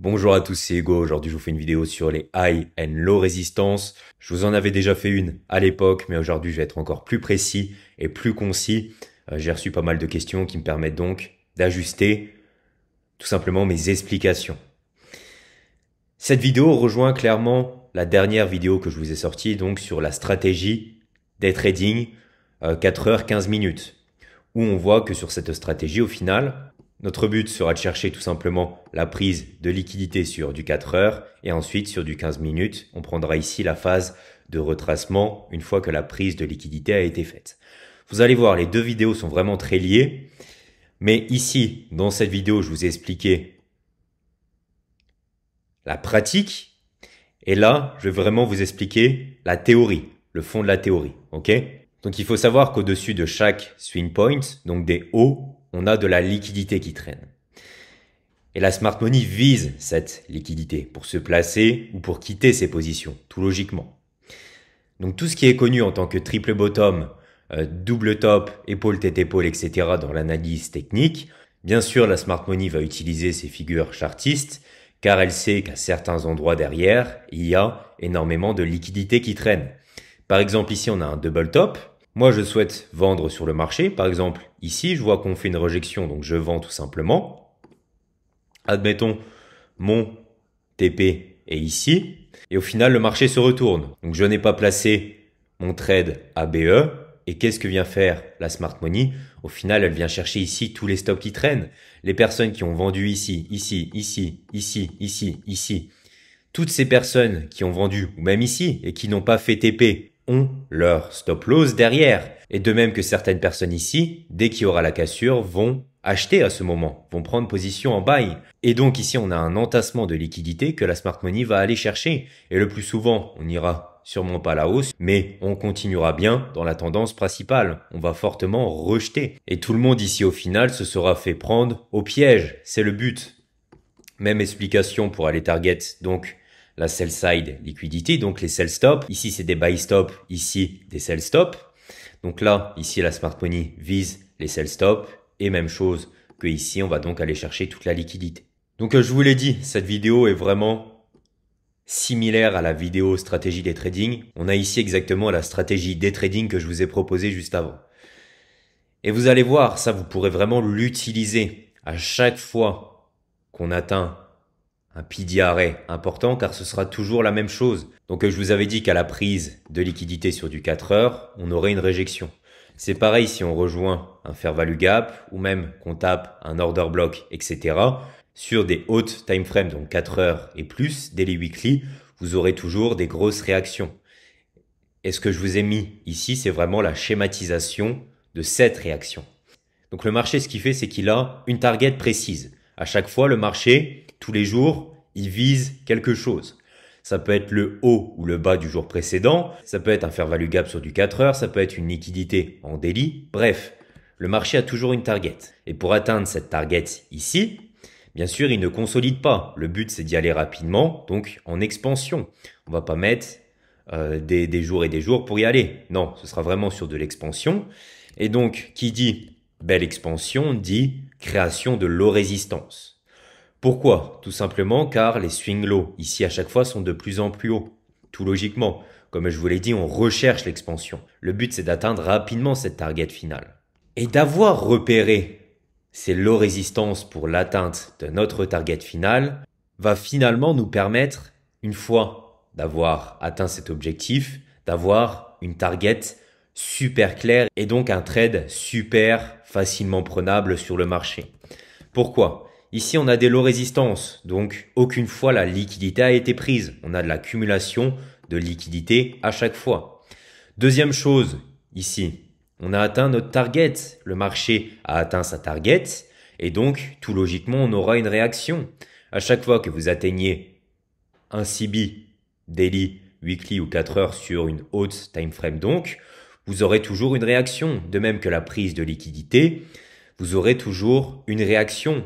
Bonjour à tous, c'est Hugo. Aujourd'hui, je vous fais une vidéo sur les high and low résistance. Je vous en avais déjà fait une à l'époque, mais aujourd'hui, je vais être encore plus précis et plus concis. J'ai reçu pas mal de questions qui me permettent donc d'ajuster tout simplement mes explications. Cette vidéo rejoint clairement la dernière vidéo que je vous ai sortie, donc sur la stratégie day trading 4 heures 15 minutes, où on voit que sur cette stratégie, au final, notre but sera de chercher tout simplement la prise de liquidité sur du 4 heures et ensuite sur du 15 minutes, on prendra ici la phase de retracement une fois que la prise de liquidité a été faite. Vous allez voir, les deux vidéos sont vraiment très liées, mais ici, dans cette vidéo, je vous ai expliqué la pratique et là, je vais vraiment vous expliquer la théorie, le fond de la théorie, ok? Donc il faut savoir qu'au-dessus de chaque swing point, donc des hauts, on a de la liquidité qui traîne. Et la smart money vise cette liquidité pour se placer ou pour quitter ses positions, tout logiquement. Donc tout ce qui est connu en tant que triple bottom, double top, épaule tête épaule, etc. dans l'analyse technique, bien sûr la smart money va utiliser ces figures chartistes car elle sait qu'à certains endroits derrière, il y a énormément de liquidité qui traîne. Par exemple ici on a un double top. Moi, je souhaite vendre sur le marché. Par exemple, ici, je vois qu'on fait une rejection, donc je vends tout simplement. Admettons, mon TP est ici. Et au final, le marché se retourne. Donc, je n'ai pas placé mon trade ABE. Et qu'est-ce que vient faire la smart money? Au final, elle vient chercher ici tous les stops qui traînent. Les personnes qui ont vendu ici, ici, ici, ici, ici, ici. Toutes ces personnes qui ont vendu, ou même ici, et qui n'ont pas fait TP, ont leur stop loss derrière. Et de même que certaines personnes ici, dès qu'il y aura la cassure, vont acheter à ce moment, vont prendre position en buy. Et donc ici, on a un entassement de liquidité que la smart money va aller chercher. Et le plus souvent, on n'ira sûrement pas à la hausse, mais on continuera bien dans la tendance principale. On va fortement rejeter. Et tout le monde ici, au final, se sera fait prendre au piège. C'est le but. Même explication pour aller target, donc la sell side liquidity, donc les sell stop. Ici, c'est des buy stop, ici, des sell stop. Donc là, ici, la smart money vise les sell stop. Et même chose que ici, on va donc aller chercher toute la liquidité. Donc, je vous l'ai dit, cette vidéo est vraiment similaire à la vidéo stratégie day trading. On a ici exactement la stratégie day trading que je vous ai proposée juste avant. Et vous allez voir, ça, vous pourrez vraiment l'utiliser à chaque fois qu'on atteint un pidi arrêt important car ce sera toujours la même chose. Donc je vous avais dit qu'à la prise de liquidité sur du 4 heures, on aurait une réjection. C'est pareil si on rejoint un fair value gap ou même qu'on tape un order block, etc. Sur des hautes time frames, donc 4 heures et plus, daily weekly, vous aurez toujours des grosses réactions. Et ce que je vous ai mis ici, c'est vraiment la schématisation de cette réaction. Donc le marché, ce qu'il fait, c'est qu'il a une target précise. À chaque fois, le marché, tous les jours, il vise quelque chose. Ça peut être le haut ou le bas du jour précédent. Ça peut être un fair value gap sur du 4 heures. Ça peut être une liquidité en daily. Bref, le marché a toujours une target. Et pour atteindre cette target ici, bien sûr, il ne consolide pas. Le but, c'est d'y aller rapidement, donc en expansion. On va pas mettre des jours et des jours pour y aller. Non, ce sera vraiment sur de l'expansion. Et donc, qui dit belle expansion dit création de low résistance. Pourquoi? Tout simplement car les swing low ici à chaque fois sont de plus en plus hauts. Tout logiquement. Comme je vous l'ai dit, on recherche l'expansion. Le but c'est d'atteindre rapidement cette target finale. Et d'avoir repéré ces low résistances pour l'atteinte de notre target finale va finalement nous permettre, une fois d'avoir atteint cet objectif, d'avoir une target super claire et donc un trade super facilement prenable sur le marché. Pourquoi? Ici, on a des low résistances, donc aucune fois la liquidité a été prise. On a de l'accumulation de liquidité à chaque fois. Deuxième chose, ici, on a atteint notre target. Le marché a atteint sa target et donc, tout logiquement, on aura une réaction. À chaque fois que vous atteignez un CB, daily, weekly ou 4 heures sur une haute time frame donc, vous aurez toujours une réaction. De même que la prise de liquidité, vous aurez toujours une réaction.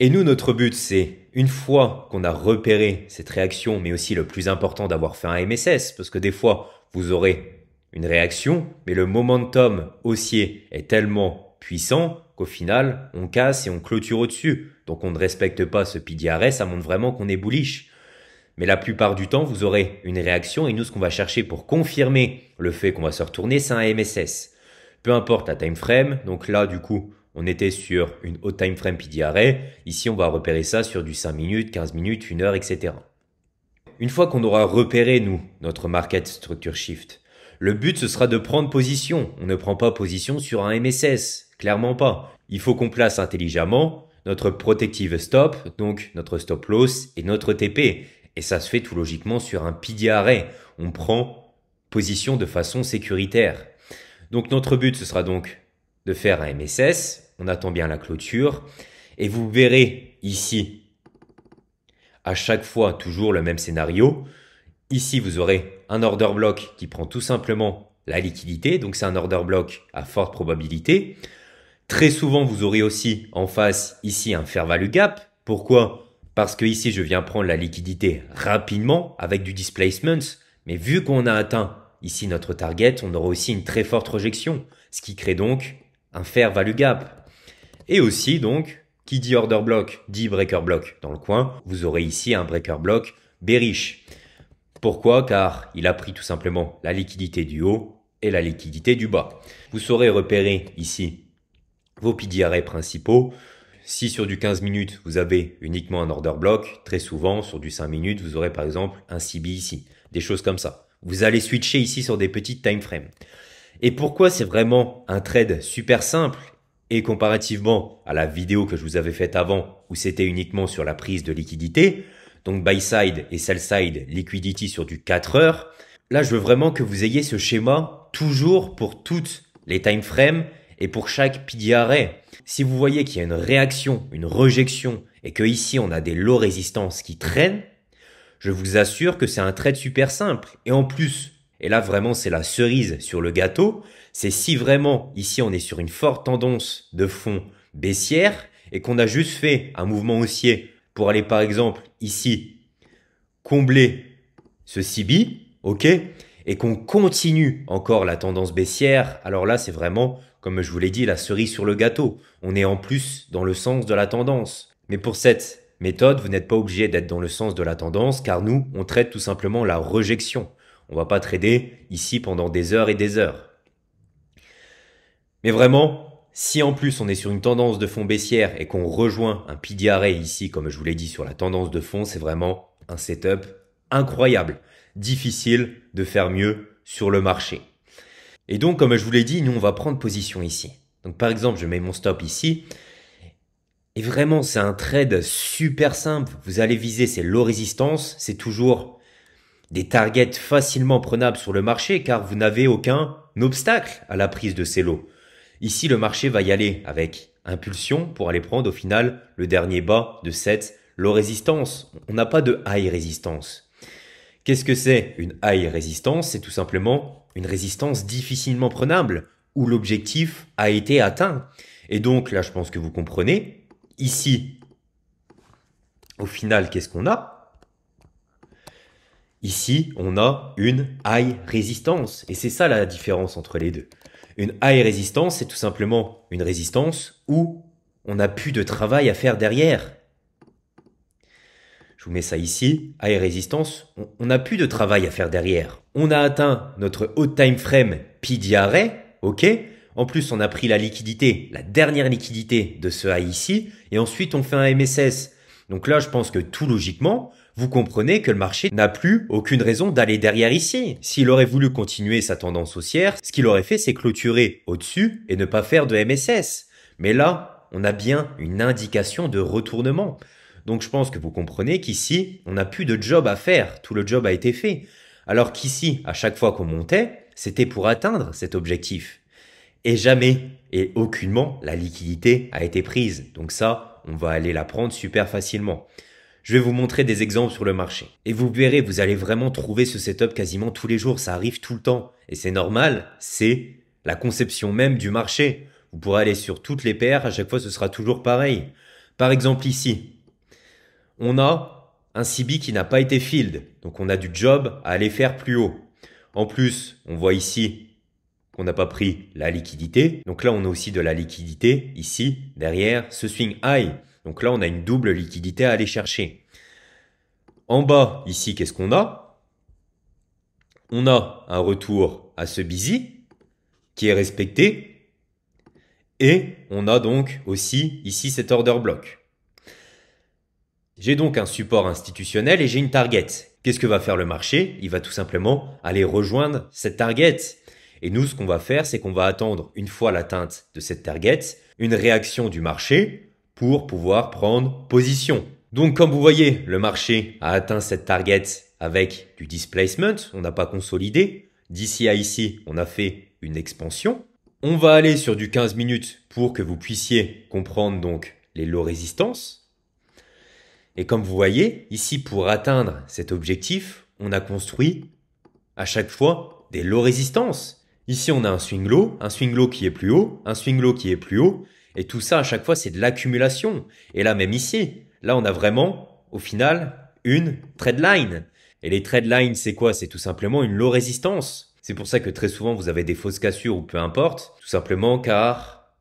Et nous, notre but, c'est, une fois qu'on a repéré cette réaction, mais aussi le plus important d'avoir fait un MSS, parce que des fois, vous aurez une réaction, mais le momentum haussier est tellement puissant qu'au final, on casse et on clôture au-dessus. Donc on ne respecte pas ce PDRS, ça montre vraiment qu'on est bullish. Mais la plupart du temps, vous aurez une réaction et nous, ce qu'on va chercher pour confirmer le fait qu'on va se retourner, c'est un MSS. Peu importe la time frame, donc là, du coup, on était sur une haute time frame PDRA. Ici, on va repérer ça sur du 5 minutes, 15 minutes, 1 heure, etc. Une fois qu'on aura repéré, nous, notre market structure shift, le but, ce sera de prendre position. On ne prend pas position sur un MSS. Clairement pas. Il faut qu'on place intelligemment notre protective stop, donc notre stop loss et notre TP. Et ça se fait tout logiquement sur un PDRA. On prend position de façon sécuritaire. Donc notre but, ce sera donc de faire un MSS. On attend bien la clôture. Et vous verrez ici, à chaque fois, toujours le même scénario. Ici, vous aurez un order block qui prend tout simplement la liquidité. Donc c'est un order block à forte probabilité. Très souvent, vous aurez aussi en face ici un fair value gap. Pourquoi ? Parce que ici, je viens prendre la liquidité rapidement avec du displacement. Mais vu qu'on a atteint ici notre target, on aura aussi une très forte rejection, ce qui crée donc un fair value gap. Et aussi donc, qui dit order block dit breaker block dans le coin. Vous aurez ici un breaker block bearish. Pourquoi ? Car il a pris tout simplement la liquidité du haut et la liquidité du bas. Vous saurez repérer ici vos PDRA principaux. Si sur du 15 minutes, vous avez uniquement un order block, très souvent, sur du 5 minutes, vous aurez par exemple un CB ici. Des choses comme ça. Vous allez switcher ici sur des petites time frames. Et pourquoi c'est vraiment un trade super simple et comparativement à la vidéo que je vous avais faite avant où c'était uniquement sur la prise de liquidité, donc buy side et sell side liquidity sur du 4 heures, là je veux vraiment que vous ayez ce schéma toujours pour toutes les time frames et pour chaque PDRA. Si vous voyez qu'il y a une réaction, une rejection et que ici on a des low résistances qui traînent, je vous assure que c'est un trade super simple. Et en plus, et là vraiment c'est la cerise sur le gâteau, c'est si vraiment ici on est sur une forte tendance de fond baissière et qu'on a juste fait un mouvement haussier pour aller par exemple ici combler ce CB, ok, et qu'on continue encore la tendance baissière, alors là c'est vraiment, comme je vous l'ai dit, la cerise sur le gâteau. On est en plus dans le sens de la tendance. Mais pour cette méthode, vous n'êtes pas obligé d'être dans le sens de la tendance car nous, on traite tout simplement la rejection. On va pas trader ici pendant des heures et des heures. Mais vraiment, si en plus on est sur une tendance de fond baissière et qu'on rejoint un PDRA ici, comme je vous l'ai dit, sur la tendance de fond, c'est vraiment un setup incroyable. Difficile de faire mieux sur le marché. Et donc, comme je vous l'ai dit, nous, on va prendre position ici. Donc, par exemple, je mets mon stop ici. Et vraiment, c'est un trade super simple. Vous allez viser ces low résistance. C'est toujours des targets facilement prenables sur le marché car vous n'avez aucun obstacle à la prise de ces lows. Ici, le marché va y aller avec impulsion pour aller prendre au final le dernier bas de cette low résistance. On n'a pas de high résistance. Qu'est-ce que c'est une high résistance? C'est tout simplement une résistance difficilement prenable où l'objectif a été atteint. Et donc là, je pense que vous comprenez. Ici, au final, qu'est-ce qu'on a? Ici, on a une high résistance. Et c'est ça la différence entre les deux. Une high résistance, c'est tout simplement une résistance où on n'a plus de travail à faire derrière. Je vous mets ça ici, high résistance, on n'a plus de travail à faire derrière. On a atteint notre haut time frame PDRA, ok? En plus, on a pris la liquidité, la dernière liquidité de ce high ici, et ensuite on fait un MSS. Donc là, je pense que tout logiquement, vous comprenez que le marché n'a plus aucune raison d'aller derrière ici. S'il aurait voulu continuer sa tendance haussière, ce qu'il aurait fait, c'est clôturer au-dessus et ne pas faire de MSS. Mais là, on a bien une indication de retournement. Donc je pense que vous comprenez qu'ici, on n'a plus de job à faire. Tout le job a été fait. Alors qu'ici, à chaque fois qu'on montait, c'était pour atteindre cet objectif. Et jamais et aucunement, la liquidité a été prise. Donc ça, on va aller la prendre super facilement. Je vais vous montrer des exemples sur le marché. Et vous verrez, vous allez vraiment trouver ce setup quasiment tous les jours. Ça arrive tout le temps. Et c'est normal, c'est la conception même du marché. Vous pourrez aller sur toutes les paires, à chaque fois ce sera toujours pareil. Par exemple ici, on a un CB qui n'a pas été filled. Donc on a du job à aller faire plus haut. En plus, on voit ici qu'on n'a pas pris la liquidité. Donc là, on a aussi de la liquidité ici, derrière ce swing high. Donc là, on a une double liquidité à aller chercher. En bas, ici, qu'est-ce qu'on a? On a un retour à ce busy qui est respecté. Et on a donc aussi ici cet order block. J'ai donc un support institutionnel et j'ai une target. Qu'est-ce que va faire le marché? Il va tout simplement aller rejoindre cette target. Et nous, ce qu'on va faire, c'est qu'on va attendre, une fois l'atteinte de cette target, une réaction du marché pour pouvoir prendre position. Donc, comme vous voyez, le marché a atteint cette target avec du displacement. On n'a pas consolidé. D'ici à ici, on a fait une expansion. On va aller sur du 15 minutes pour que vous puissiez comprendre donc les low résistances. Et comme vous voyez, ici, pour atteindre cet objectif, on a construit à chaque fois des low résistances. Ici, on a un swing low qui est plus haut, un swing low qui est plus haut. Et tout ça, à chaque fois, c'est de l'accumulation. Et là, même ici, là, on a vraiment, au final, une trade line. Et les trade lines, c'est quoi? C'est tout simplement une low résistance. C'est pour ça que très souvent, vous avez des fausses cassures ou peu importe. Tout simplement car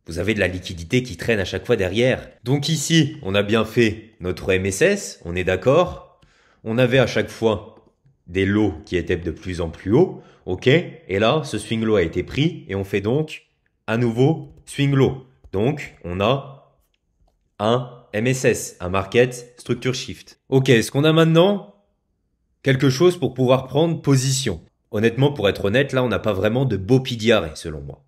vous avez de la liquidité qui traîne à chaque fois derrière. Donc ici, on a bien fait notre MSS, on est d'accord. On avait à chaque fois des lows qui étaient de plus en plus hauts, ok. Et là, ce swing low a été pris et on fait donc un nouveau swing low. Donc, on a un MSS, un Market Structure Shift. Ok, est-ce qu'on a maintenant quelque chose pour pouvoir prendre position? Honnêtement, pour être honnête, là, on n'a pas vraiment de beau PDR selon moi.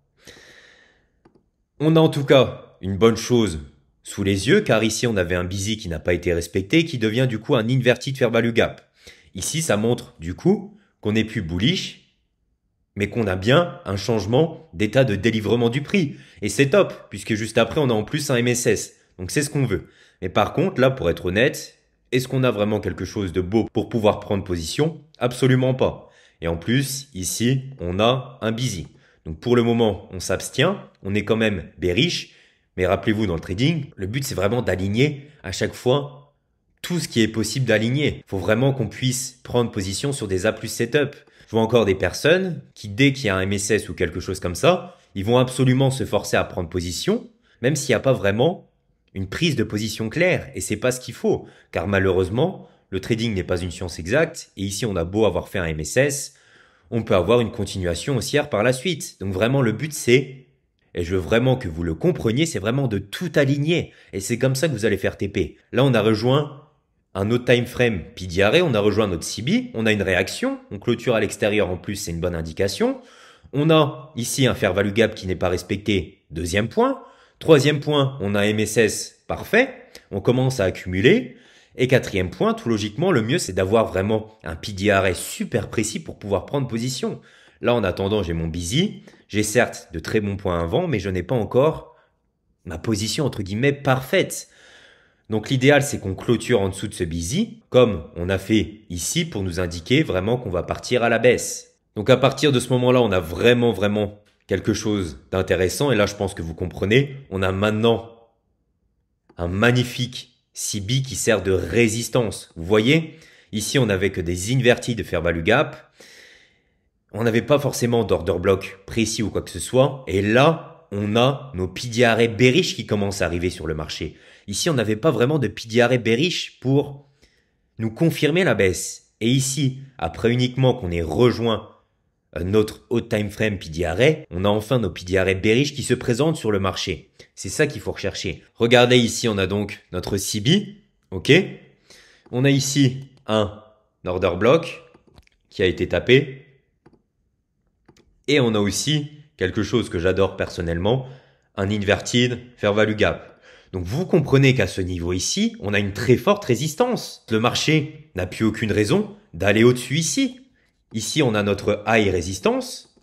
On a en tout cas une bonne chose sous les yeux, car ici on avait un busy qui n'a pas été respecté, qui devient du coup un inverted fair value gap. Ici, ça montre du coup qu'on n'est plus bullish, mais qu'on a bien un changement d'état de délivrement du prix. Et c'est top, puisque juste après, on a en plus un MSS. Donc c'est ce qu'on veut. Mais par contre, là, pour être honnête, est-ce qu'on a vraiment quelque chose de beau pour pouvoir prendre position? Absolument pas. Et en plus, ici, on a un busy. Donc pour le moment, on s'abstient, on est quand même bearish, mais rappelez-vous dans le trading, le but c'est vraiment d'aligner à chaque fois tout ce qui est possible d'aligner. Il faut vraiment qu'on puisse prendre position sur des A plus setup. Je vois encore des personnes qui, dès qu'il y a un MSS ou quelque chose comme ça, ils vont absolument se forcer à prendre position, même s'il n'y a pas vraiment une prise de position claire. Et c'est pas ce qu'il faut, car malheureusement, le trading n'est pas une science exacte, et ici on a beau avoir fait un MSS, on peut avoir une continuation haussière par la suite. Donc vraiment, le but c'est, et je veux vraiment que vous le compreniez, c'est vraiment de tout aligner. Et c'est comme ça que vous allez faire TP. Là, on a rejoint un autre time frame PDRE, on a rejoint notre CB, on a une réaction, on clôture à l'extérieur en plus, c'est une bonne indication. On a ici un fair value gap qui n'est pas respecté, deuxième point. Troisième point, on a un MSS parfait, on commence à accumuler. Et quatrième point, tout logiquement, le mieux, c'est d'avoir vraiment un PDRE super précis pour pouvoir prendre position. Là, en attendant, j'ai mon busy. J'ai certes de très bons points avant, mais je n'ai pas encore ma position, entre guillemets, parfaite. Donc, l'idéal, c'est qu'on clôture en dessous de ce busy, comme on a fait ici pour nous indiquer vraiment qu'on va partir à la baisse. Donc, à partir de ce moment-là, on a vraiment quelque chose d'intéressant. Et là, je pense que vous comprenez. On a maintenant un magnifique CB qui sert de résistance. Vous voyez, ici, on n'avait que des inverted de fair value gap. On n'avait pas forcément d'order block précis ou quoi que ce soit. Et là, on a nos PDRE bearish qui commencent à arriver sur le marché. Ici, on n'avait pas vraiment de PDRE bearish pour nous confirmer la baisse. Et ici, après uniquement qu'on ait rejoint notre haut time frame PDRE, on a enfin nos PDRE bearish qui se présentent sur le marché. C'est ça qu'il faut rechercher. Regardez ici, on a donc notre CB, ok. On a ici un order block qui a été tapé. Et on a aussi quelque chose que j'adore personnellement, un inverted fair value gap. Donc vous comprenez qu'à ce niveau ici, on a une très forte résistance. Le marché n'a plus aucune raison d'aller au-dessus ici. Ici, on a notre high résistance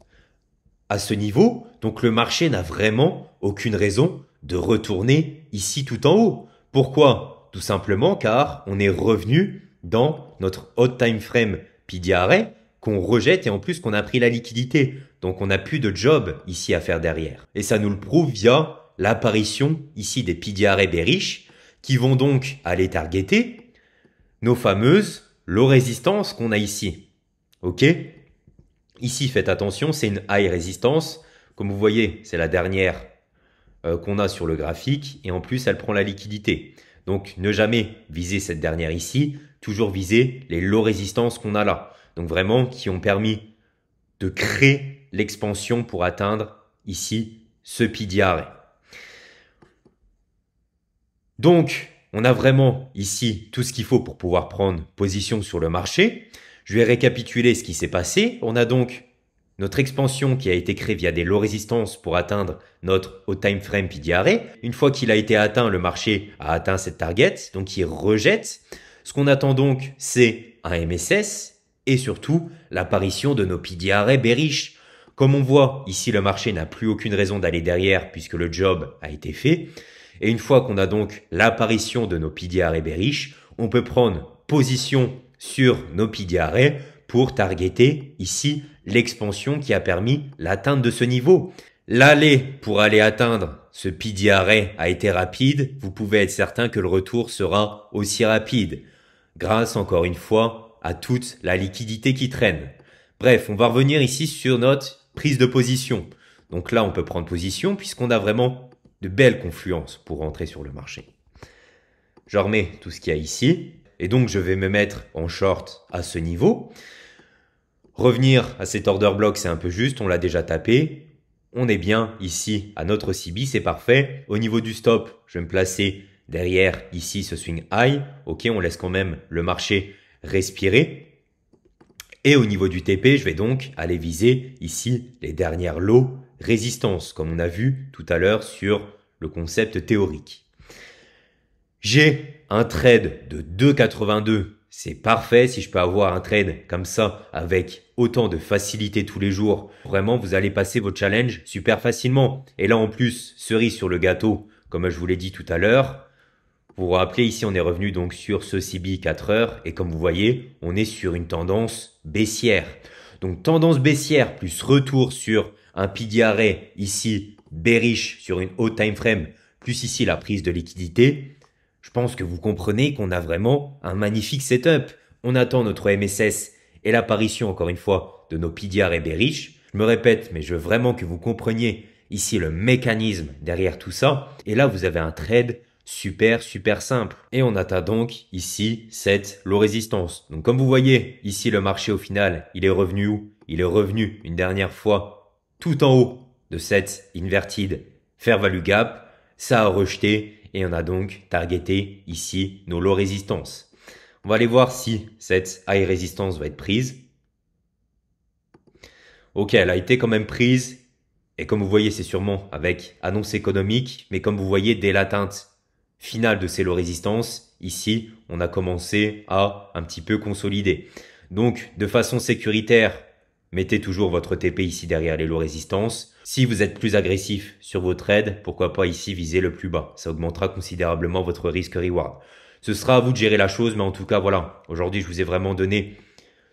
à ce niveau. Donc, le marché n'a vraiment aucune raison de retourner ici tout en haut. Pourquoi? Tout simplement car on est revenu dans notre hot time frame PDRE qu'on rejette et en plus qu'on a pris la liquidité. Donc, on n'a plus de job ici à faire derrière. Et ça nous le prouve via l'apparition ici des PDRE bearish qui vont donc aller targeter nos fameuses low résistances qu'on a ici. Ok? Ici, faites attention, c'est une high résistance. Comme vous voyez, c'est la dernière qu'on a sur le graphique et en plus, elle prend la liquidité. Donc, ne jamais viser cette dernière ici, toujours viser les low résistances qu'on a là. Donc, vraiment, qui ont permis de créer l'expansion pour atteindre ici ce PDRA. Donc, on a vraiment ici tout ce qu'il faut pour pouvoir prendre position sur le marché. Je vais récapituler ce qui s'est passé. On a donc notre expansion qui a été créée via des low résistances pour atteindre notre haut time frame PDRA. Une fois qu'il a été atteint, le marché a atteint cette target, donc il rejette. Ce qu'on attend donc, c'est un MSS et surtout l'apparition de nos PDRA bearish. Comme on voit, ici le marché n'a plus aucune raison d'aller derrière puisque le job a été fait. Et une fois qu'on a donc l'apparition de nos PDRA bearish, on peut prendre position sur nos PDRA pour targeter ici l'expansion qui a permis l'atteinte de ce niveau. L'aller pour aller atteindre ce PDRA a été rapide. Vous pouvez être certain que le retour sera aussi rapide grâce encore une fois à toute la liquidité qui traîne. Bref, on va revenir ici sur notre prise de position. Donc là, on peut prendre position puisqu'on a vraiment de belles confluences pour rentrer sur le marché. Je remets tout ce qu'il y a ici et donc je vais me mettre en short à ce niveau. Revenir à cet order block, c'est un peu juste, on l'a déjà tapé. On est bien ici à notre CB, c'est parfait. Au niveau du stop, je vais me placer derrière ici ce swing high. Ok, on laisse quand même le marché respirer. Et au niveau du TP, je vais donc aller viser ici les dernières lows résistance, comme on a vu tout à l'heure sur le concept théorique. J'ai un trade de 2,82. C'est parfait si je peux avoir un trade comme ça avec autant de facilité tous les jours. Vraiment, vous allez passer votre challenge super facilement. Et là, en plus, cerise sur le gâteau, comme je vous l'ai dit tout à l'heure. Vous vous rappelez, ici, on est revenu donc sur ce CB 4 heures. Et comme vous voyez, on est sur une tendance baissière. Donc, tendance baissière plus retour sur un PDRA ici bearish sur une haute time frame, plus ici la prise de liquidité, je pense que vous comprenez qu'on a vraiment un magnifique setup. On attend notre MSS et l'apparition encore une fois de nos PDRA bearish. Je me répète, mais je veux vraiment que vous compreniez ici le mécanisme derrière tout ça. Et là, vous avez un trade super simple. Et on atteint donc ici cette low résistance. Donc comme vous voyez, ici le marché au final, il est revenu où? Il est revenu une dernière fois tout en haut de cette inverted fair value gap, ça a rejeté et on a donc targeté ici nos low résistances. On va aller voir si cette high résistance va être prise. Ok, elle a été quand même prise et comme vous voyez, c'est sûrement avec annonce économique, mais comme vous voyez, dès l'atteinte finale de ces low résistances, ici, on a commencé à un petit peu consolider. Donc, de façon sécuritaire, mettez toujours votre TP ici derrière les low résistances. Si vous êtes plus agressif sur vos trades, pourquoi pas ici viser le plus bas. Ça augmentera considérablement votre risque-reward. Ce sera à vous de gérer la chose, mais en tout cas, voilà. Aujourd'hui, je vous ai vraiment donné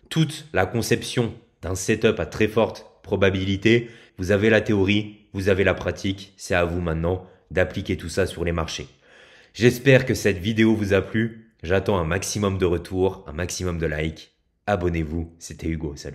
toute la conception d'un setup à très forte probabilité. Vous avez la théorie, vous avez la pratique. C'est à vous maintenant d'appliquer tout ça sur les marchés. J'espère que cette vidéo vous a plu. J'attends un maximum de retours, un maximum de likes. Abonnez-vous. C'était Hugo. Salut.